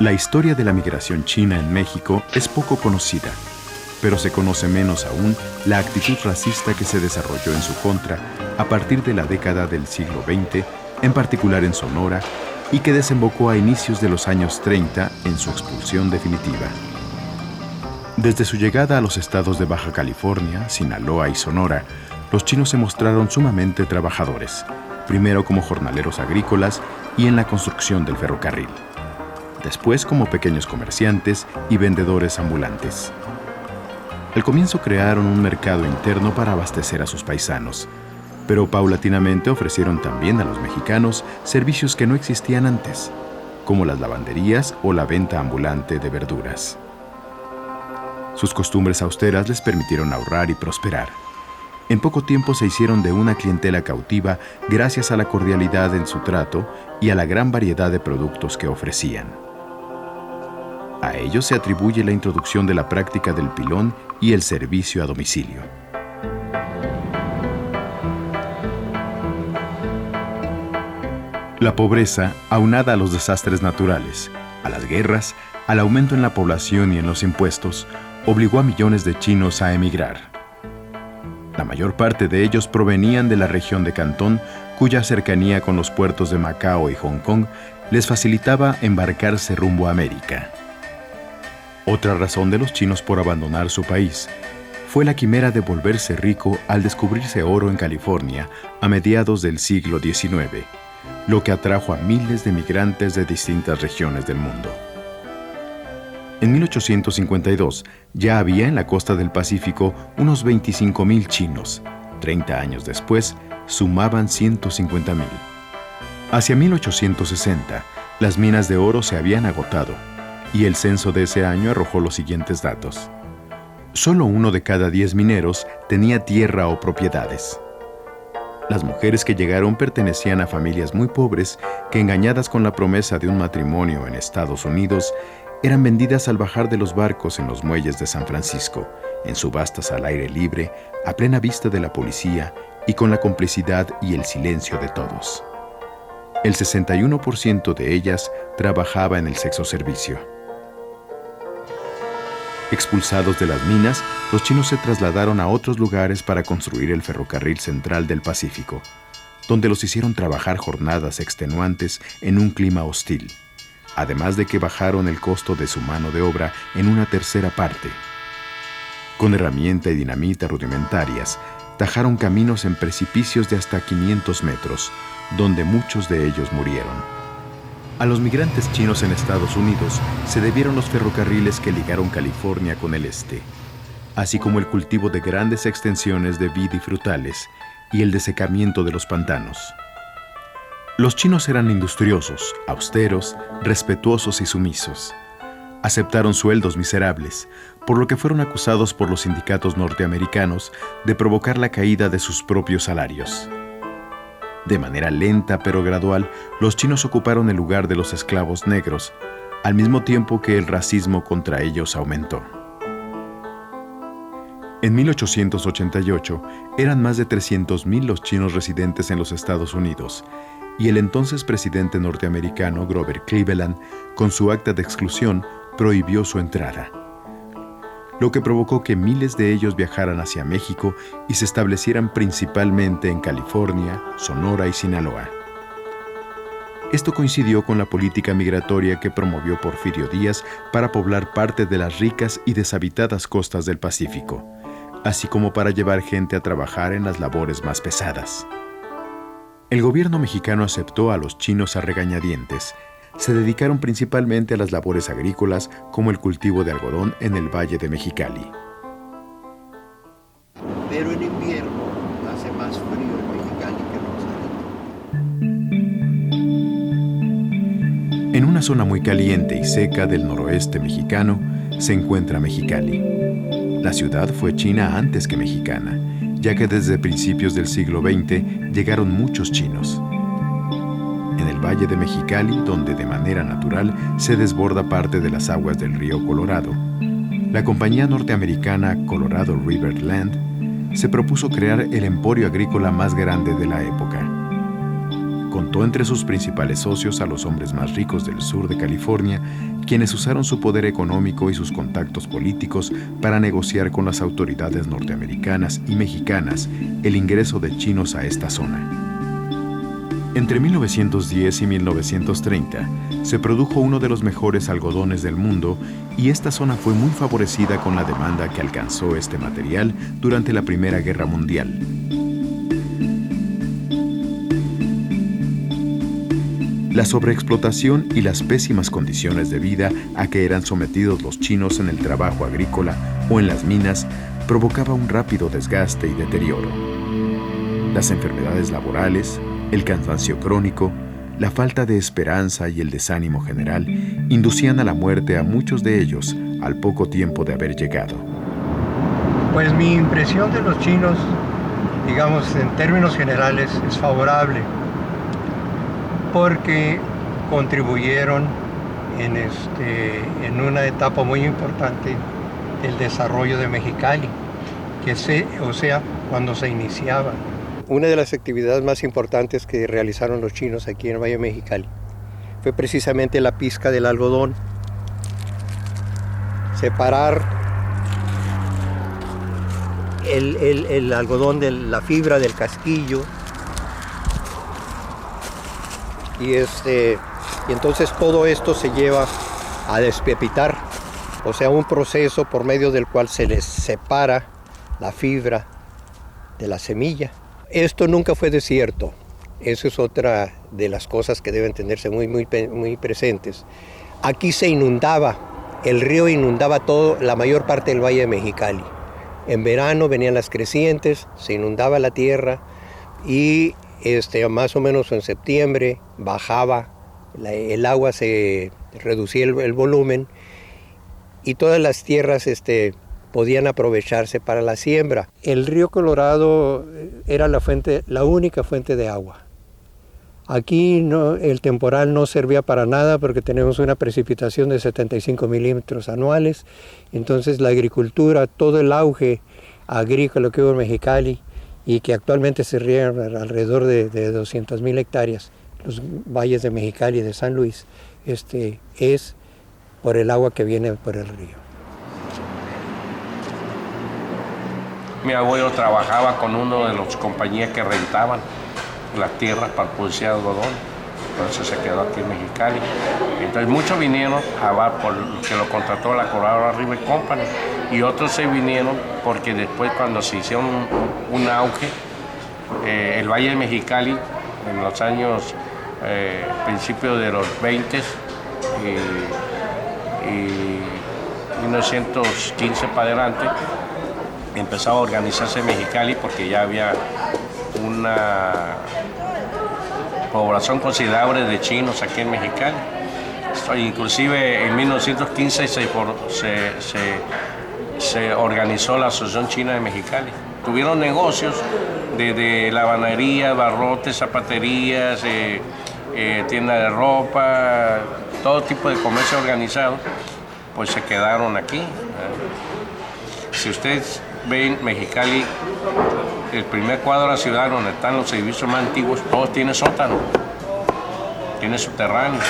La historia de la migración china en México es poco conocida, pero se conoce menos aún la actitud racista que se desarrolló en su contra a partir de la década del siglo XX, en particular en Sonora, y que desembocó a inicios de los años 30 en su expulsión definitiva. Desde su llegada a los estados de Baja California, Sinaloa y Sonora, los chinos se mostraron sumamente trabajadores, primero como jornaleros agrícolas y en la construcción del ferrocarril, después como pequeños comerciantes y vendedores ambulantes. Al comienzo crearon un mercado interno para abastecer a sus paisanos, pero paulatinamente ofrecieron también a los mexicanos servicios que no existían antes, como las lavanderías o la venta ambulante de verduras. Sus costumbres austeras les permitieron ahorrar y prosperar. En poco tiempo se hicieron de una clientela cautiva gracias a la cordialidad en su trato y a la gran variedad de productos que ofrecían. A ellos se atribuye la introducción de la práctica del pilón y el servicio a domicilio. La pobreza, aunada a los desastres naturales, a las guerras, al aumento en la población y en los impuestos, obligó a millones de chinos a emigrar. La mayor parte de ellos provenían de la región de Cantón, cuya cercanía con los puertos de Macao y Hong Kong les facilitaba embarcarse rumbo a América. Otra razón de los chinos por abandonar su país fue la quimera de volverse rico al descubrirse oro en California a mediados del siglo XIX, lo que atrajo a miles de migrantes de distintas regiones del mundo. En 1852 ya había en la costa del Pacífico unos 25,000 chinos. 30 años después, sumaban 150,000. Hacia 1860, las minas de oro se habían agotado, y el censo de ese año arrojó los siguientes datos. Solo 1 de cada 10 mineros tenía tierra o propiedades. Las mujeres que llegaron pertenecían a familias muy pobres que, engañadas con la promesa de un matrimonio en Estados Unidos, eran vendidas al bajar de los barcos en los muelles de San Francisco, en subastas al aire libre, a plena vista de la policía y con la complicidad y el silencio de todos. El 61% de ellas trabajaba en el sexoservicio. Expulsados de las minas, los chinos se trasladaron a otros lugares para construir el ferrocarril central del Pacífico, donde los hicieron trabajar jornadas extenuantes en un clima hostil, además de que bajaron el costo de su mano de obra en una tercera parte. Con herramienta y dinamita rudimentarias, tajaron caminos en precipicios de hasta 500 metros, donde muchos de ellos murieron. A los migrantes chinos en Estados Unidos se debieron los ferrocarriles que ligaron California con el este, así como el cultivo de grandes extensiones de vid y frutales y el desecamiento de los pantanos. Los chinos eran industriosos, austeros, respetuosos y sumisos. Aceptaron sueldos miserables, por lo que fueron acusados por los sindicatos norteamericanos de provocar la caída de sus propios salarios. De manera lenta pero gradual, los chinos ocuparon el lugar de los esclavos negros, al mismo tiempo que el racismo contra ellos aumentó. En 1888, eran más de 300,000 los chinos residentes en los Estados Unidos, y el entonces presidente norteamericano Grover Cleveland, con su acta de exclusión, prohibió su entrada, lo que provocó que miles de ellos viajaran hacia México y se establecieran principalmente en California, Sonora y Sinaloa. Esto coincidió con la política migratoria que promovió Porfirio Díaz para poblar parte de las ricas y deshabitadas costas del Pacífico, así como para llevar gente a trabajar en las labores más pesadas. El gobierno mexicano aceptó a los chinos a regañadientes. Se dedicaron principalmente a las labores agrícolas, como el cultivo de algodón en el Valle de Mexicali. Pero en invierno hace más frío en Mexicali que en Rosarito. En una zona muy caliente y seca del noroeste mexicano se encuentra Mexicali. La ciudad fue china antes que mexicana, ya que desde principios del siglo XX llegaron muchos chinos. En el Valle de Mexicali, donde de manera natural se desborda parte de las aguas del río Colorado, La compañía norteamericana Colorado River Land se propuso crear el emporio agrícola más grande de la época. Contó entre sus principales socios a los hombres más ricos del sur de California, quienes usaron su poder económico y sus contactos políticos para negociar con las autoridades norteamericanas y mexicanas el ingreso de chinos a esta zona. Entre 1910 y 1930 se produjo uno de los mejores algodones del mundo y esta zona fue muy favorecida con la demanda que alcanzó este material durante la Primera Guerra Mundial. La sobreexplotación y las pésimas condiciones de vida a que eran sometidos los chinos en el trabajo agrícola o en las minas provocaba un rápido desgaste y deterioro. Las enfermedades laborales, el cansancio crónico, la falta de esperanza y el desánimo general inducían a la muerte a muchos de ellos al poco tiempo de haber llegado. Pues mi impresión de los chinos, digamos en términos generales, es favorable, porque contribuyeron en una etapa muy importante del desarrollo de Mexicali, cuando se iniciaba. Una de las actividades más importantes que realizaron los chinos aquí en el Valle de Mexicali fue precisamente la pizca del algodón. Separar el algodón de la fibra del casquillo y entonces todo esto se lleva a despepitar, o sea, un proceso por medio del cual se les separa la fibra de la semilla. Esto nunca fue desierto. Eso es otra de las cosas que deben tenerse muy presentes. Aquí se inundaba, el río inundaba la mayor parte del Valle de Mexicali. En verano venían las crecientes, se inundaba la tierra y más o menos en septiembre bajaba, el agua se reducía el volumen y todas las tierras podían aprovecharse para la siembra. El río Colorado era la única fuente de agua. Aquí el temporal no servía para nada porque tenemos una precipitación de 75 milímetros anuales. Entonces la agricultura, todo el auge agrícola que hubo en Mexicali y que actualmente se riegan alrededor de 200,000 hectáreas, los valles de Mexicali y de San Luis, es por el agua que viene por el río. Mi abuelo trabajaba con una de las compañías que rentaban las tierras para producir algodón, por eso se quedó aquí en Mexicali. Entonces muchos vinieron porque lo contrató la Colorado River Company y otros se vinieron porque después cuando se hicieron un auge, el Valle de Mexicali en los años principios de los 20 y 1915 para adelante, empezó a organizarse Mexicali porque ya había una población considerable de chinos aquí en Mexicali. Inclusive en 1915 se organizó la Asociación China de Mexicali. Tuvieron negocios de lavandería, barrotes, zapaterías, tienda de ropa, todo tipo de comercio organizado, pues se quedaron aquí. Si ustedes ven Mexicali, el primer cuadro de la ciudad donde están los edificios más antiguos, todos tienen sótano, tienen subterráneo.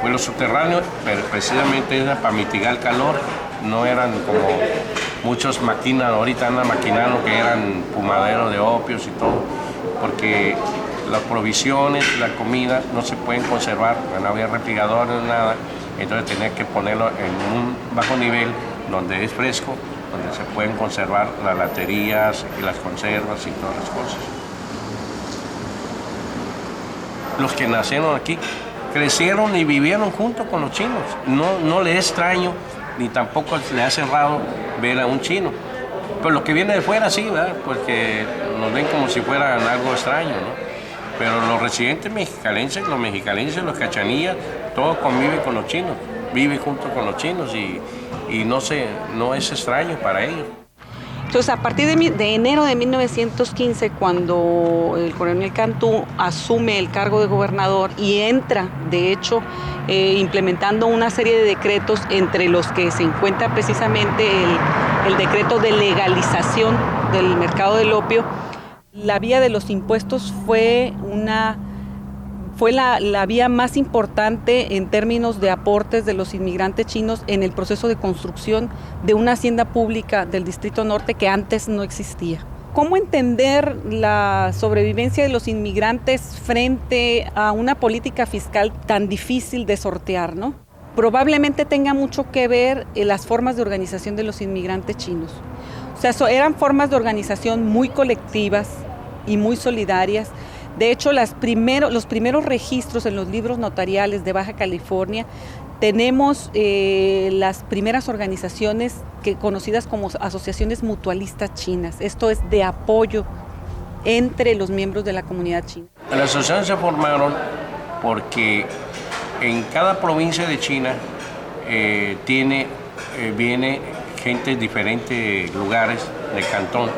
Pues los subterráneos, pero precisamente era para mitigar el calor, no eran como muchos maquinan, ahorita andan maquinando que eran fumaderos de opios y todo, porque las provisiones, la comida no se pueden conservar, no había refrigeradores, nada, entonces tenía que ponerlo en un bajo nivel donde es fresco, donde se pueden conservar las laterías y las conservas y todas las cosas. Los que nacieron aquí crecieron y vivieron junto con los chinos. No les es extraño ni tampoco le hace raro ver a un chino. Pero los que vienen de fuera sí, ¿verdad? Porque nos ven como si fueran algo extraño, ¿no? Pero los residentes mexicalenses, los cachanillas, todos conviven con los chinos, viven junto con los chinos y no es extraño para ellos. Entonces, a partir de enero de 1915, cuando el coronel Cantú asume el cargo de gobernador y entra, de hecho, implementando una serie de decretos, entre los que se encuentra precisamente el decreto de legalización del mercado del opio, la vía de los impuestos fue la vía más importante en términos de aportes de los inmigrantes chinos en el proceso de construcción de una hacienda pública del Distrito Norte que antes no existía. ¿Cómo entender la sobrevivencia de los inmigrantes frente a una política fiscal tan difícil de sortear, ¿no? Probablemente tenga mucho que ver las formas de organización de los inmigrantes chinos. O sea, eran formas de organización muy colectivas y muy solidarias. De hecho, los primeros registros en los libros notariales de Baja California, tenemos las primeras organizaciones conocidas como asociaciones mutualistas chinas. Esto es de apoyo entre los miembros de la comunidad china. Las asociaciones se formaron porque en cada provincia de China viene gente de diferentes lugares del cantón.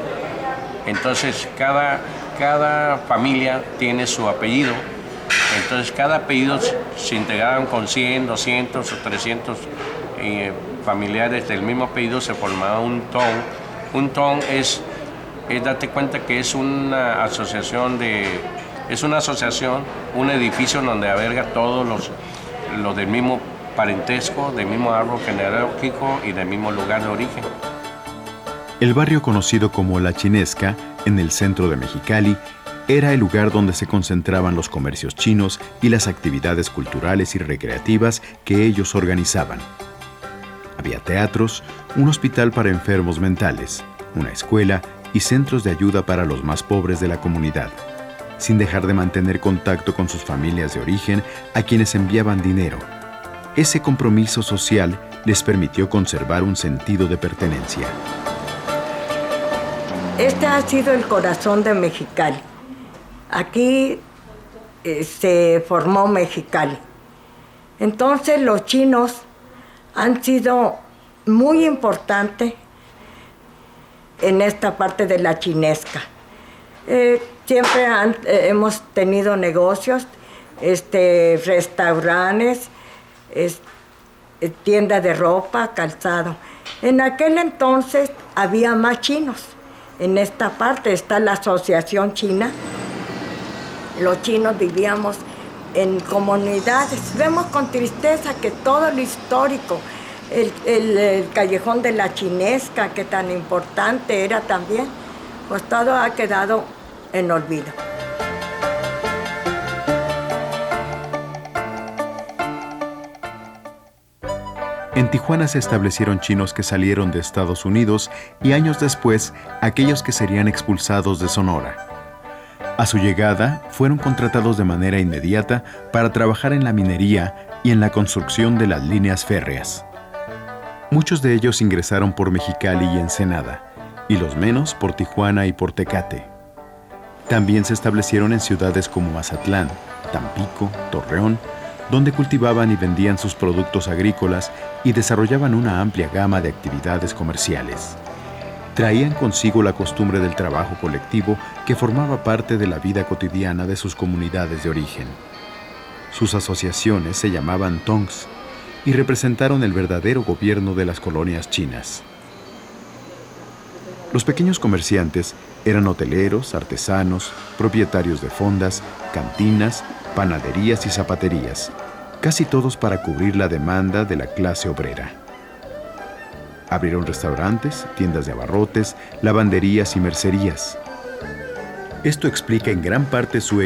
Entonces, cada familia tiene su apellido, entonces cada apellido se integraban con 100, 200 o 300 familiares del mismo apellido, se formaba un tong. Un tong es date cuenta que es una asociación, un edificio donde alberga todos los del mismo parentesco, del mismo árbol genealógico y del mismo lugar de origen. El barrio conocido como La Chinesca, en el centro de Mexicali, era el lugar donde se concentraban los comercios chinos y las actividades culturales y recreativas que ellos organizaban. Había teatros, un hospital para enfermos mentales, una escuela y centros de ayuda para los más pobres de la comunidad, sin dejar de mantener contacto con sus familias de origen a quienes enviaban dinero. Ese compromiso social les permitió conservar un sentido de pertenencia. Este ha sido el corazón de Mexicali. Aquí se formó Mexicali. Entonces los chinos han sido muy importantes en esta parte de La Chinesca. Siempre hemos tenido negocios, restaurantes, tiendas de ropa, calzado. En aquel entonces había más chinos. En esta parte está la Asociación China. Los chinos vivíamos en comunidades. Vemos con tristeza que todo lo histórico, el callejón de La Chinesca, que tan importante era también, pues todo ha quedado en olvido. En Tijuana se establecieron chinos que salieron de Estados Unidos y años después aquellos que serían expulsados de Sonora. A su llegada, fueron contratados de manera inmediata para trabajar en la minería y en la construcción de las líneas férreas. Muchos de ellos ingresaron por Mexicali y Ensenada, y los menos por Tijuana y por Tecate. También se establecieron en ciudades como Mazatlán, Tampico, Torreón, donde cultivaban y vendían sus productos agrícolas y desarrollaban una amplia gama de actividades comerciales. Traían consigo la costumbre del trabajo colectivo que formaba parte de la vida cotidiana de sus comunidades de origen. Sus asociaciones se llamaban tongs y representaron el verdadero gobierno de las colonias chinas. Los pequeños comerciantes eran hoteleros, artesanos, propietarios de fondas, cantinas, panaderías y zapaterías, casi todos para cubrir la demanda de la clase obrera. Abrieron restaurantes, tiendas de abarrotes, lavanderías y mercerías. Esto explica en gran parte su